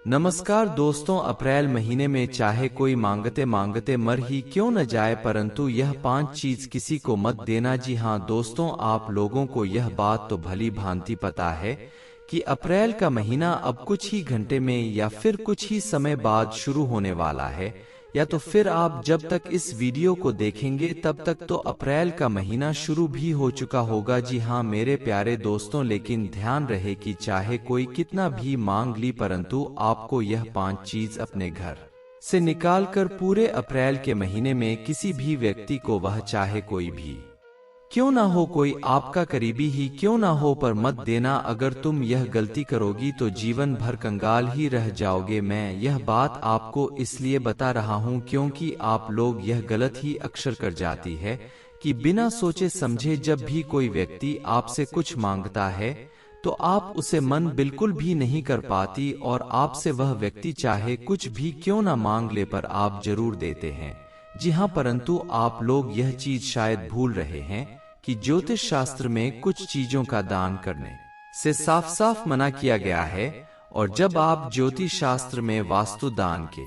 नमस्कार दोस्तों, अप्रैल महीने में चाहे कोई मांगते मांगते मर ही क्यों न जाए, परंतु यह 5 चीज किसी को मत देना। जी हाँ दोस्तों, आप लोगों को यह बात तो भली भांति पता है कि अप्रैल का महीना अब कुछ ही घंटे में या फिर कुछ ही समय बाद शुरू होने वाला है, या तो फिर आप जब तक इस वीडियो को देखेंगे तब तक तो अप्रैल का महीना शुरू भी हो चुका होगा। जी हाँ मेरे प्यारे दोस्तों, लेकिन ध्यान रहे कि चाहे कोई कितना भी मांग ली, परंतु आपको यह 5 चीज अपने घर से निकालकर पूरे अप्रैल के महीने में किसी भी व्यक्ति को, वह चाहे कोई भी क्यों ना हो, कोई आपका करीबी ही क्यों ना हो, पर मत देना। अगर तुम यह गलती करोगी तो जीवन भर कंगाल ही रह जाओगे। मैं यह बात आपको इसलिए बता रहा हूँ क्योंकि आप लोग यह गलत ही अक्सर कर जाती है कि बिना सोचे समझे जब भी कोई व्यक्ति आपसे कुछ मांगता है तो आप उसे मन बिल्कुल भी नहीं कर पाती, और आपसे वह व्यक्ति चाहे कुछ भी क्यों ना मांग ले पर आप जरूर देते हैं। जी हाँ, परंतु आप लोग यह चीज शायद भूल रहे हैं कि ज्योतिष शास्त्र में कुछ चीजों का दान करने से साफ साफ मना किया गया है, और जब आप ज्योतिष शास्त्र में वास्तु दान के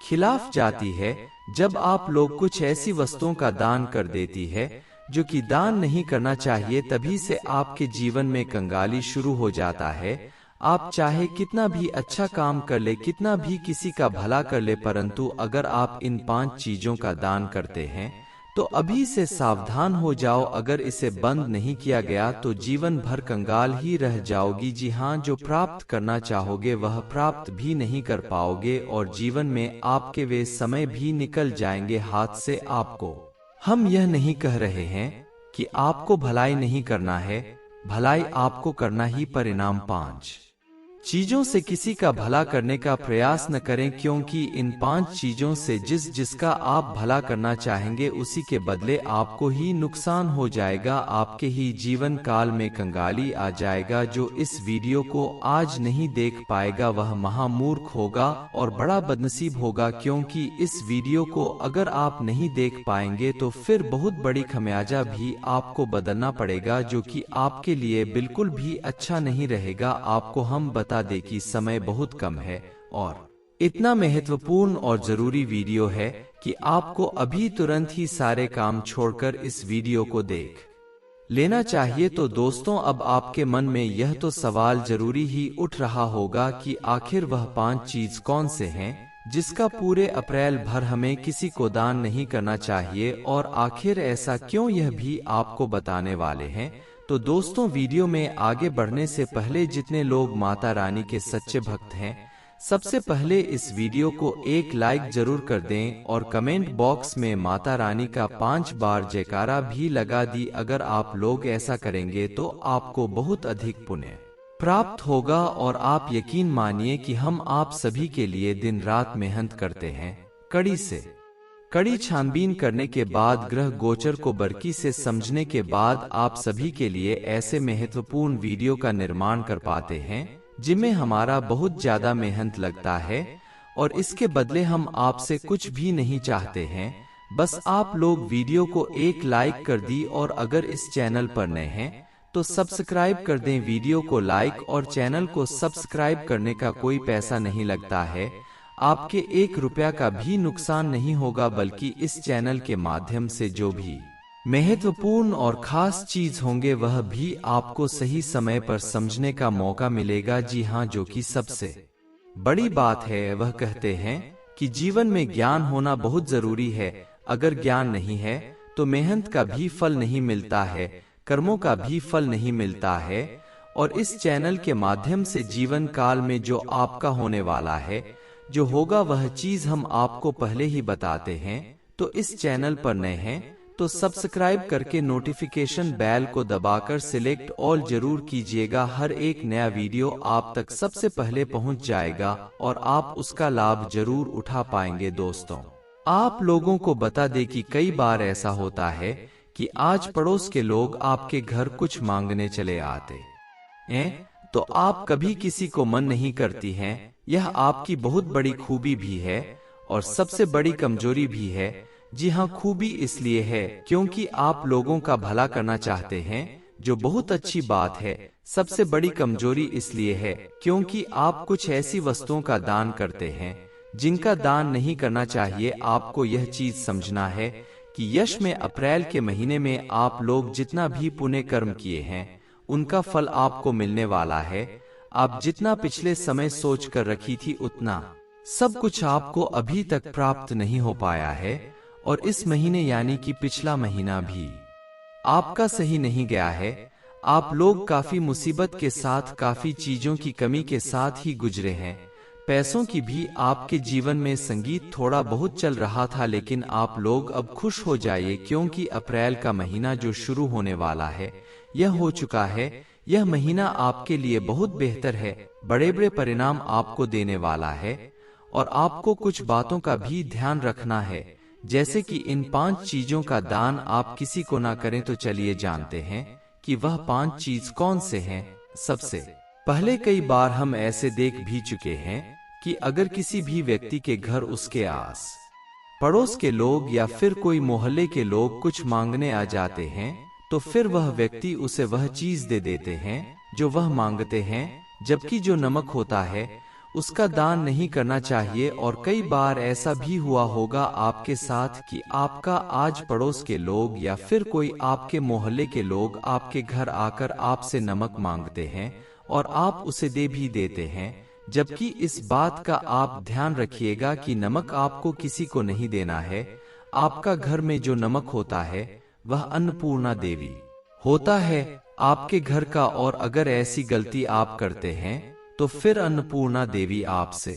खिलाफ जाती है, जब आप लोग कुछ ऐसी वस्तुओं का दान कर देती है जो कि दान नहीं करना चाहिए, तभी से आपके जीवन में कंगाली शुरू हो जाता है। आप चाहे कितना भी अच्छा काम कर ले, कितना भी किसी का भला कर ले, परंतु अगर आप इन 5 चीजों का दान करते हैं तो अभी से सावधान हो जाओ। अगर इसे बंद नहीं किया गया तो जीवन भर कंगाल ही रह जाओगी। जी हाँ, जो प्राप्त करना चाहोगे वह प्राप्त भी नहीं कर पाओगे, और जीवन में आपके वे समय भी निकल जाएंगे हाथ से। आपको हम यह नहीं कह रहे हैं कि आपको भलाई नहीं करना है, भलाई आपको करना ही। परिणाम 5 चीजों से किसी का भला करने का प्रयास न करें, क्योंकि इन 5 चीजों से जिसका आप भला करना चाहेंगे उसी के बदले आपको ही नुकसान हो जाएगा। आपके ही जीवन काल में कंगाली आ जाएगा। जो इस वीडियो को आज नहीं देख पाएगा वह महामूर्ख होगा और बड़ा बदनसीब होगा, क्योंकि इस वीडियो को अगर आप नहीं देख पाएंगे तो फिर बहुत बड़ी खमियाजा भी आपको बदलना पड़ेगा, जो कि आपके लिए बिल्कुल भी अच्छा नहीं रहेगा। आपको हम बता दे कि समय बहुत कम है और इतना महत्वपूर्ण और जरूरी वीडियो है कि आपको अभी तुरंत ही सारे काम छोड़कर इस वीडियो को देख लेना चाहिए। तो दोस्तों, अब आपके मन में यह तो सवाल जरूरी ही उठ रहा होगा कि आखिर वह 5 चीज कौन से हैं जिसका पूरे अप्रैल भर हमें किसी को दान नहीं करना चाहिए, और आखिर ऐसा क्यों, यह भी आपको बताने वाले हैं। तो दोस्तों, वीडियो में आगे बढ़ने से पहले जितने लोग माता रानी के सच्चे भक्त हैं, सबसे पहले इस वीडियो को एक लाइक जरूर कर दें और कमेंट बॉक्स में माता रानी का 5 बार जयकारा भी लगा दी। अगर आप लोग ऐसा करेंगे तो आपको बहुत अधिक पुण्य प्राप्त होगा, और आप यकीन मानिए कि हम आप सभी के लिए दिन रात मेहनत करते हैं। कड़ी छानबीन करने के बाद, ग्रह गोचर को बारीकी से समझने के बाद आप सभी के लिए ऐसे महत्वपूर्ण वीडियो का निर्माण कर पाते हैं जिनमें हमारा बहुत ज्यादा मेहनत लगता है, और इसके बदले हम आपसे कुछ भी नहीं चाहते हैं। बस आप लोग वीडियो को एक लाइक कर दी, और अगर इस चैनल पर नए हैं तो सब्सक्राइब कर दें। वीडियो को लाइक और चैनल को सब्सक्राइब करने का कोई पैसा नहीं लगता है, आपके 1 रुपया का भी नुकसान नहीं होगा, बल्कि इस चैनल के माध्यम से जो भी महत्वपूर्ण और खास चीज होंगे वह भी आपको सही समय पर समझने का मौका मिलेगा। जी हाँ, जो कि सबसे बड़ी बात है, वह कहते हैं कि जीवन में ज्ञान होना बहुत जरूरी है। अगर ज्ञान नहीं है तो मेहनत का भी फल नहीं मिलता है, कर्मों का भी फल नहीं मिलता है, और इस चैनल के माध्यम से जीवन काल में जो आपका होने वाला है, जो होगा, वह चीज हम आपको पहले ही बताते हैं। तो इस चैनल पर नए हैं तो सब्सक्राइब करके नोटिफिकेशन बेल को दबाकर सिलेक्ट ऑल जरूर कीजिएगा। हर एक नया वीडियो आप तक सबसे पहले पहुंच जाएगा और आप उसका लाभ जरूर उठा पाएंगे। दोस्तों, आप लोगों को बता दें कि कई बार ऐसा होता है कि आज पड़ोस के लोग आपके घर कुछ मांगने चले आते हैं, तो आप कभी किसी को मन नहीं करती हैं। यह आपकी बहुत बड़ी खूबी भी है और सबसे बड़ी कमजोरी भी है। जी हाँ, खूबी इसलिए है क्योंकि आप लोगों का भला करना चाहते हैं, जो बहुत अच्छी बात है। सबसे बड़ी कमजोरी इसलिए है क्योंकि आप कुछ ऐसी वस्तुओं का दान करते हैं जिनका दान नहीं करना चाहिए। आपको यह चीज समझना है कि यश में अप्रैल के महीने में आप लोग जितना भी पुण्य कर्म किए हैं उनका फल आपको मिलने वाला है। आप जितना पिछले समय सोच कर रखी थी उतना सब कुछ आपको अभी तक प्राप्त नहीं हो पाया है, और इस महीने यानी कि पिछला महीना भी आपका सही नहीं गया है। आप लोग काफी मुसीबत के साथ, काफी चीजों की कमी के साथ ही गुजरे हैं। पैसों की भी आपके जीवन में संगीत थोड़ा बहुत चल रहा था, लेकिन आप लोग अब खुश हो जाइए क्योंकि अप्रैल का महीना जो शुरू होने वाला है यह हो चुका है। यह महीना आपके लिए बहुत बेहतर है, बड़े बड़े परिणाम आपको देने वाला है। और आपको कुछ बातों का भी ध्यान रखना है, जैसे कि इन 5 चीजों का दान आप किसी को ना करें। तो चलिए जानते हैं कि वह 5 चीज कौन से हैं। सबसे पहले, कई बार हम ऐसे देख भी चुके हैं कि अगर किसी भी व्यक्ति के घर उसके आस पड़ोस के लोग या फिर कोई मोहल्ले के लोग कुछ मांगने आ जाते हैं तो फिर वह व्यक्ति उसे वह चीज दे देते हैं जो वह मांगते हैं, जबकि जो नमक होता है उसका दान नहीं करना चाहिए। और कई बार ऐसा भी हुआ होगा आपके साथ कि आपका आज पड़ोस के लोग या फिर कोई आपके मोहल्ले के लोग आपके घर आकर आपसे नमक मांगते हैं और आप उसे दे भी देते हैं, जबकि इस बात का आप ध्यान रखिएगा कि नमक आपको किसी को नहीं देना है। आपका घर में जो नमक होता है वह अन्नपूर्णा देवी होता है आपके घर का, और अगर ऐसी गलती आप करते हैं तो फिर अन्नपूर्णा देवी आपसे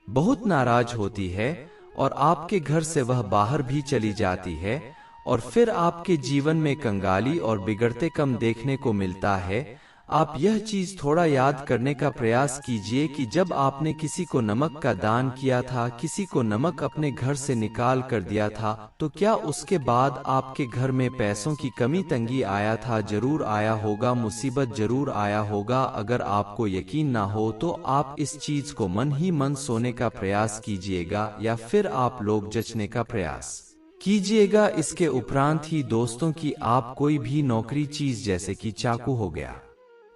बहुत नाराज होती है और आपके घर से वह बाहर भी चली जाती है, और फिर आपके जीवन में कंगाली और बिगड़ते कम देखने को मिलता है। आप यह चीज थोड़ा याद करने का प्रयास कीजिए कि जब आपने किसी को नमक का दान किया था, किसी को नमक अपने घर से निकाल कर दिया था, तो क्या उसके बाद आपके घर में पैसों की कमी तंगी आया था? जरूर आया होगा, मुसीबत जरूर आया होगा। अगर आपको यकीन ना हो तो आप इस चीज को मन ही मन सोने का प्रयास कीजिएगा या फिर आप लोग जचने का प्रयास कीजिएगा। इसके उपरांत ही दोस्तों की आप कोई भी नौकरी चीज जैसे कि चाकू हो गया,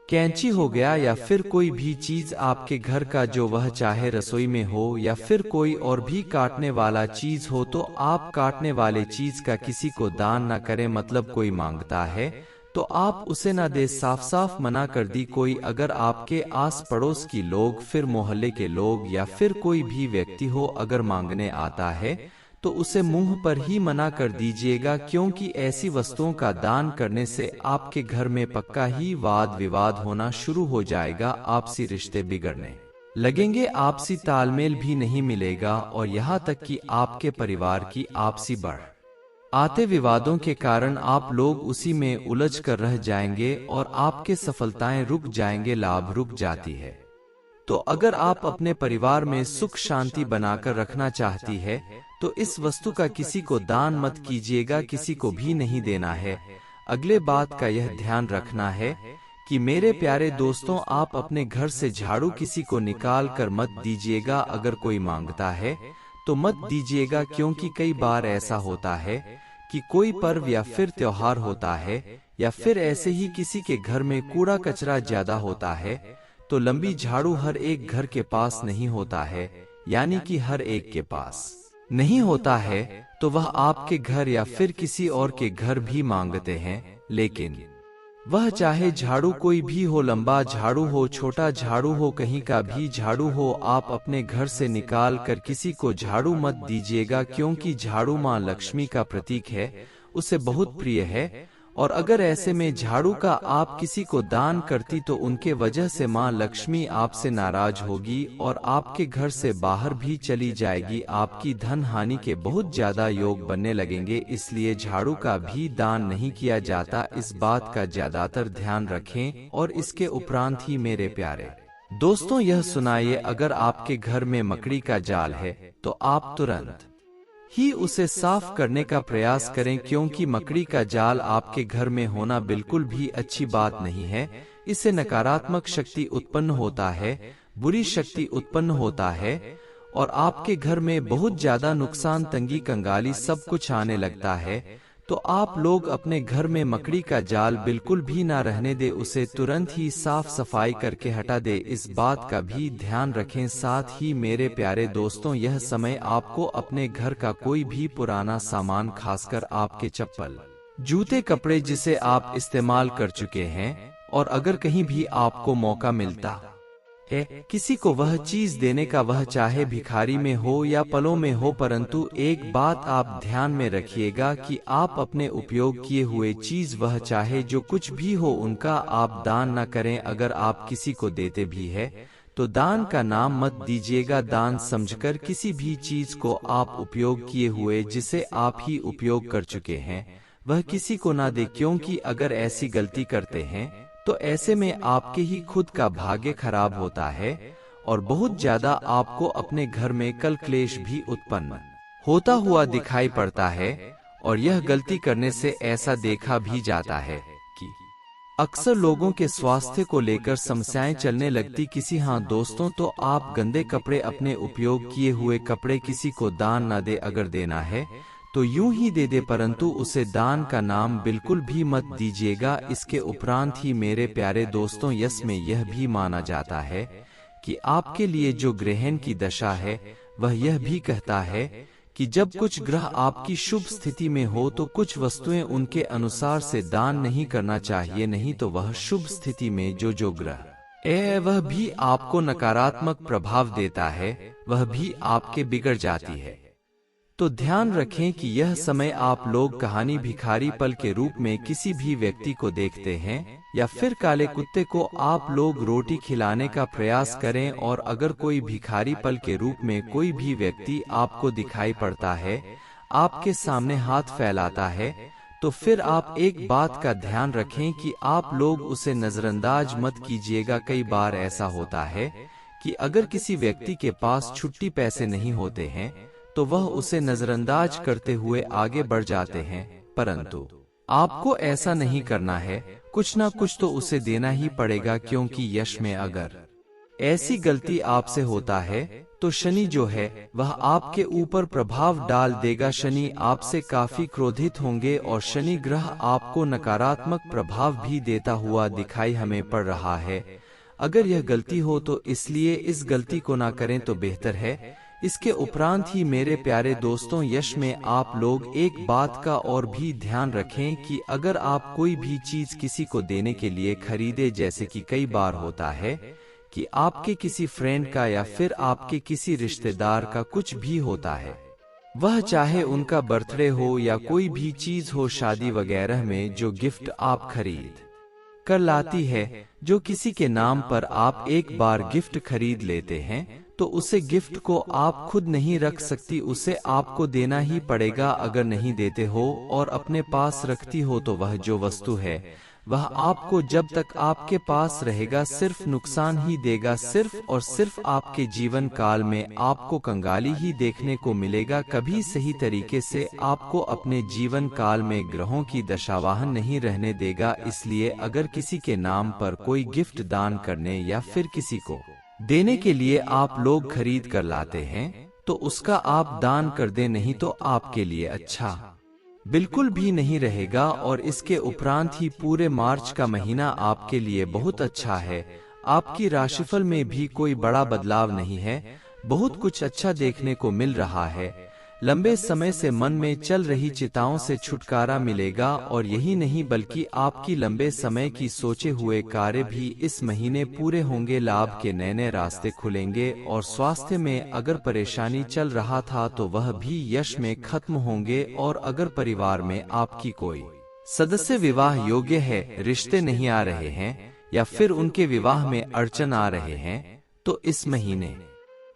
कैंची हो गया या फिर कोई भी चीज आपके घर का जो वह चाहे रसोई में हो या फिर कोई और भी काटने वाला चीज हो, तो आप काटने वाले चीज का किसी को दान ना करें। मतलब कोई मांगता है तो आप उसे ना दे, साफ साफ मना कर दी। कोई अगर आपके आस पड़ोस की लोग, फिर मोहल्ले के लोग या फिर कोई भी व्यक्ति हो अगर मांगने आता है तो उसे मुंह पर ही मना कर दीजिएगा, क्योंकि ऐसी वस्तुओं का दान करने से आपके घर में पक्का ही वाद विवाद होना शुरू हो जाएगा। आपसी रिश्ते बिगड़ने लगेंगे, आपसी तालमेल भी नहीं मिलेगा, और यहाँ तक कि आपके परिवार की आपसी बढ़ आते विवादों के कारण आप लोग उसी में उलझ कर रह जाएंगे और आपके सफलताएं रुक जाएंगे, लाभ रुक जाती है। तो अगर आप अपने परिवार में सुख शांति बनाकर रखना चाहती है तो इस वस्तु का किसी को दान मत कीजिएगा, किसी को भी नहीं देना है। अगले बात का यह ध्यान रखना है कि मेरे प्यारे दोस्तों, आप अपने घर से झाड़ू किसी को निकाल कर मत दीजिएगा। अगर कोई मांगता है तो मत दीजिएगा, क्योंकि कई बार ऐसा होता है कि कोई पर्व या फिर त्योहार होता है या फिर ऐसे ही किसी के घर में कूड़ा कचरा ज्यादा होता है, तो लंबी झाड़ू हर एक घर के पास नहीं होता है, यानी कि हर एक के पास नहीं होता है, तो वह आपके घर या फिर किसी और के घर भी मांगते हैं। लेकिन वह चाहे झाड़ू कोई भी हो, लंबा झाड़ू हो, छोटा झाड़ू हो, कहीं का भी झाड़ू हो, आप अपने घर से निकाल कर किसी को झाड़ू मत दीजिएगा, क्योंकि झाड़ू माँ लक्ष्मी का प्रतीक है, उसे बहुत प्रिय है। और अगर ऐसे में झाड़ू का आप किसी को दान करती तो उनके वजह से माँ लक्ष्मी आपसे नाराज होगी और आपके घर से बाहर भी चली जाएगी। आपकी धन हानि के बहुत ज्यादा योग बनने लगेंगे, इसलिए झाड़ू का भी दान नहीं किया जाता। इस बात का ज्यादातर ध्यान रखें। और इसके उपरांत ही मेरे प्यारे दोस्तों, यह सुनाइए, अगर आपके घर में मकड़ी का जाल है तो आप तुरंत ही उसे साफ करने का प्रयास करें, क्योंकि मकड़ी का जाल आपके घर में होना बिल्कुल भी अच्छी बात नहीं है। इससे नकारात्मक शक्ति उत्पन्न होता है, बुरी शक्ति उत्पन्न होता है और आपके घर में बहुत ज्यादा नुकसान, तंगी, कंगाली सब कुछ आने लगता है। तो आप लोग अपने घर में मकड़ी का जाल बिल्कुल भी ना रहने दे, उसे तुरंत ही साफ सफाई करके हटा दे। इस बात का भी ध्यान रखें। साथ ही मेरे प्यारे दोस्तों, यह समय आपको अपने घर का कोई भी पुराना सामान, खासकर आपके चप्पल, जूते, कपड़े जिसे आप इस्तेमाल कर चुके हैं, और अगर कहीं भी आपको मौका मिलता है किसी को वह चीज देने का, वह चाहे भिखारी में हो या पलों में हो, परंतु एक बात आप ध्यान में रखिएगा कि आप अपने उपयोग किए हुए चीज, वह चाहे जो कुछ भी हो, उनका आप दान न करें। अगर आप किसी को देते भी है तो दान का नाम मत दीजिएगा। दान समझकर किसी भी चीज को आप उपयोग किए हुए, जिसे आप ही उपयोग कर चुके हैं, वह किसी को ना दे, क्योंकि अगर ऐसी गलती करते हैं तो ऐसे में आपके ही खुद का भाग्य खराब होता है और बहुत ज्यादा आपको अपने घर में कल क्लेश भी उत्पन्न होता हुआ दिखाई पड़ता है। और यह गलती करने से ऐसा देखा भी जाता है कि अक्सर लोगों के स्वास्थ्य को लेकर समस्याएं चलने लगती। किसी दोस्तों, तो आप गंदे कपड़े, अपने उपयोग किए हुए कपड़े किसी को दान न दे। अगर देना है तो यूं ही दे दे, परंतु उसे दान का नाम बिल्कुल भी मत दीजिएगा। इसके उपरांत ही मेरे प्यारे दोस्तों, यस में यह भी माना जाता है कि आपके लिए जो ग्रहण की दशा है, वह यह भी कहता है कि जब कुछ ग्रह आपकी शुभ स्थिति में हो तो कुछ वस्तुएं उनके अनुसार से दान नहीं करना चाहिए, नहीं तो वह शुभ स्थिति में जो ग्रह वह भी आपको नकारात्मक प्रभाव देता है, वह भी आपके बिगड़ जाती है। तो ध्यान रखें कि यह समय आप लोग कहानी भिखारी पल के रूप में किसी भी व्यक्ति को देखते हैं, या फिर काले कुत्ते को आप लोग रोटी खिलाने का प्रयास करें। और अगर कोई भिखारी पल के रूप में कोई भी व्यक्ति आपको दिखाई पड़ता है, आपके सामने हाथ फैलाता है, तो फिर आप एक बात का ध्यान रखें कि आप लोग उसे नजरअंदाज मत कीजिएगा। कई बार ऐसा होता है कि अगर किसी व्यक्ति के पास छुट्टी पैसे नहीं होते हैं तो वह उसे नजरअंदाज करते हुए आगे बढ़ जाते हैं, परंतु आपको ऐसा नहीं करना है। कुछ ना कुछ तो उसे देना ही पड़ेगा, क्योंकि यश में अगर ऐसी गलती आपसे होता है तो शनि जो है वह आपके ऊपर प्रभाव डाल देगा। शनि आपसे काफी क्रोधित होंगे और शनि ग्रह आपको नकारात्मक प्रभाव भी देता हुआ दिखाई हमें पड़ रहा है। अगर यह गलती हो तो इसलिए इस गलती को ना करें तो बेहतर है। इसके उपरांत ही मेरे प्यारे दोस्तों, यश में आप लोग एक बात का और भी ध्यान रखें कि अगर आप कोई भी चीज किसी को देने के लिए खरीदे, जैसे कि कई बार होता है कि आपके किसी फ्रेंड का या फिर आपके किसी रिश्तेदार का कुछ भी होता है, वह चाहे उनका बर्थडे हो या कोई भी चीज हो, शादी वगैरह में जो गिफ्ट आप खरीद कर लाती है, जो किसी के नाम पर आप एक बार गिफ्ट खरीद लेते हैं, तो उसे गिफ्ट को आप खुद नहीं रख सकती, उसे आपको देना ही पड़ेगा। अगर नहीं देते हो और अपने पास रखती हो तो वह जो वस्तु है वह आपको जब तक आपके पास रहेगा सिर्फ नुकसान ही देगा। सिर्फ और सिर्फ आपके जीवन काल में आपको कंगाली ही देखने को मिलेगा। कभी सही तरीके से आपको अपने जीवन काल में ग्रहों की दशावाहन नहीं रहने देगा। इसलिए अगर किसी के नाम पर कोई गिफ्ट दान करने या फिर किसी को देने के लिए आप लोग खरीद कर लाते हैं, तो उसका आप दान कर दें, नहीं तो आपके लिए अच्छा बिल्कुल भी नहीं रहेगा। और इसके उपरांत ही पूरे मार्च का महीना आपके लिए बहुत अच्छा है। आपकी राशिफल में भी कोई बड़ा बदलाव नहीं है, बहुत कुछ अच्छा देखने को मिल रहा है। लंबे समय से मन में चल रही चिंताओं से छुटकारा मिलेगा, और यही नहीं बल्कि आपकी लंबे समय की सोचे हुए कार्य भी इस महीने पूरे होंगे। लाभ के नए नए रास्ते खुलेंगे, और स्वास्थ्य में अगर परेशानी चल रहा था तो वह भी यश में खत्म होंगे। और अगर परिवार में आपकी कोई सदस्य विवाह योग्य है, रिश्ते नहीं आ रहे हैं या फिर उनके विवाह में अड़चन आ रहे हैं, तो इस महीने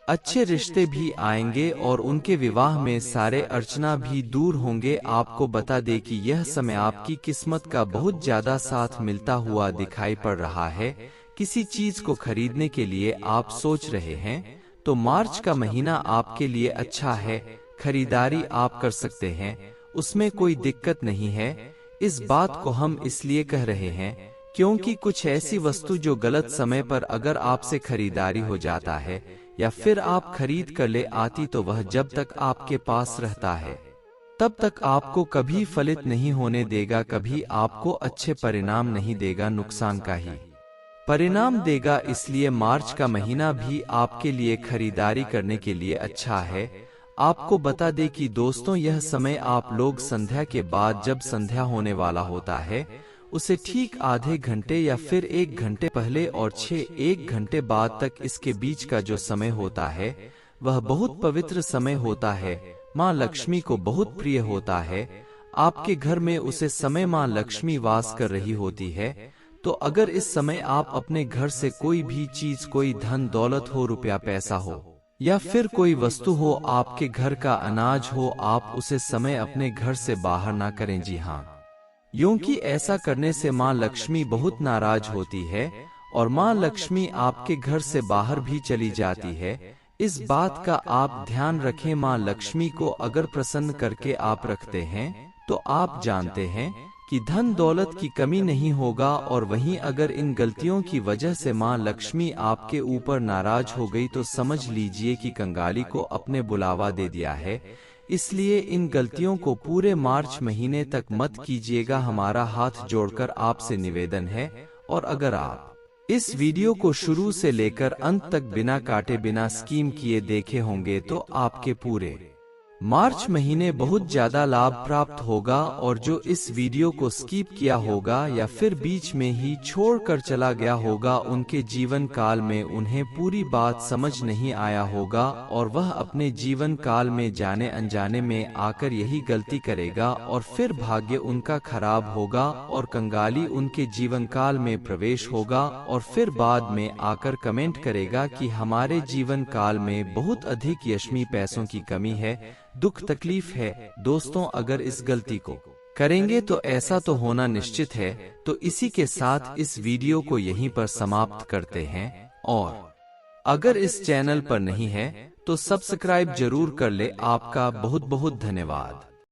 अच्छे रिश्ते भी आएंगे और उनके विवाह में सारे अड़चना भी दूर होंगे। आपको बता दें कि यह समय आपकी किस्मत का बहुत ज्यादा साथ मिलता हुआ दिखाई पड़ रहा है। किसी चीज को खरीदने के लिए आप सोच रहे हैं तो मार्च का महीना आपके लिए अच्छा है, खरीदारी आप कर सकते हैं, उसमें कोई दिक्कत नहीं है। इस बात को हम इसलिए कह रहे हैं क्योंकि कुछ ऐसी वस्तु जो गलत समय पर अगर आपसे खरीदारी हो जाता है या फिर आप खरीद कर ले आती, तो वह जब तक आपके पास रहता है तब तक आपको कभी फलित नहीं होने देगा, कभी आपको अच्छे परिणाम नहीं देगा, नुकसान का ही परिणाम देगा। इसलिए मार्च का महीना भी आपके लिए खरीदारी करने के लिए अच्छा है। आपको बता दें कि दोस्तों, यह समय आप लोग संध्या के बाद, जब संध्या होने वाला होता है, उसे ठीक आधे घंटे या फिर 1 घंटे पहले और 1 घंटे बाद तक, इसके बीच का जो समय होता है वह बहुत पवित्र समय होता है, माँ लक्ष्मी को बहुत प्रिय होता है। आपके घर में उसे समय माँ लक्ष्मी वास कर रही होती है। तो अगर इस समय आप अपने घर से कोई भी चीज, कोई धन दौलत हो, रुपया पैसा हो या फिर कोई वस्तु हो, आपके घर का अनाज हो, आप उसे समय अपने घर से बाहर ना करें। जी हाँ, क्योंकि ऐसा करने से माँ लक्ष्मी बहुत नाराज होती है और माँ लक्ष्मी आपके घर से बाहर भी चली जाती है। इस बात का आप ध्यान रखें। माँ लक्ष्मी को अगर प्रसन्न करके आप रखते हैं तो आप जानते हैं कि धन दौलत की कमी नहीं होगा। और वहीं अगर इन गलतियों की वजह से माँ लक्ष्मी आपके ऊपर नाराज हो गई तो समझ लीजिए कि कंगाली को अपने बुलावा दे दिया है। इसलिए इन गलतियों को पूरे मार्च महीने तक मत कीजिएगा, हमारा हाथ जोड़कर आपसे निवेदन है। और अगर आप इस वीडियो को शुरू से लेकर अंत तक बिना काटे, बिना स्कीम किए देखे होंगे तो आपके पूरे मार्च महीने बहुत ज्यादा लाभ प्राप्त होगा। और जो इस वीडियो को स्किप किया होगा या फिर बीच में ही छोड़कर चला गया होगा, उनके जीवन काल में उन्हें पूरी बात समझ नहीं आया होगा और वह अपने जीवन काल में जाने अनजाने में आकर यही गलती करेगा और फिर भाग्य उनका खराब होगा और कंगाली उनके जीवन काल में प्रवेश होगा और फिर बाद में आकर कमेंट करेगा कि हमारे जीवन काल में बहुत अधिक यशमी पैसों की कमी है, दुख तकलीफ है। दोस्तों, अगर इस गलती को करेंगे तो ऐसा तो होना निश्चित है। तो इसी के साथ इस वीडियो को यहीं पर समाप्त करते हैं। और अगर इस चैनल पर नहीं है तो सब्सक्राइब जरूर कर ले। आपका बहुत बहुत धन्यवाद।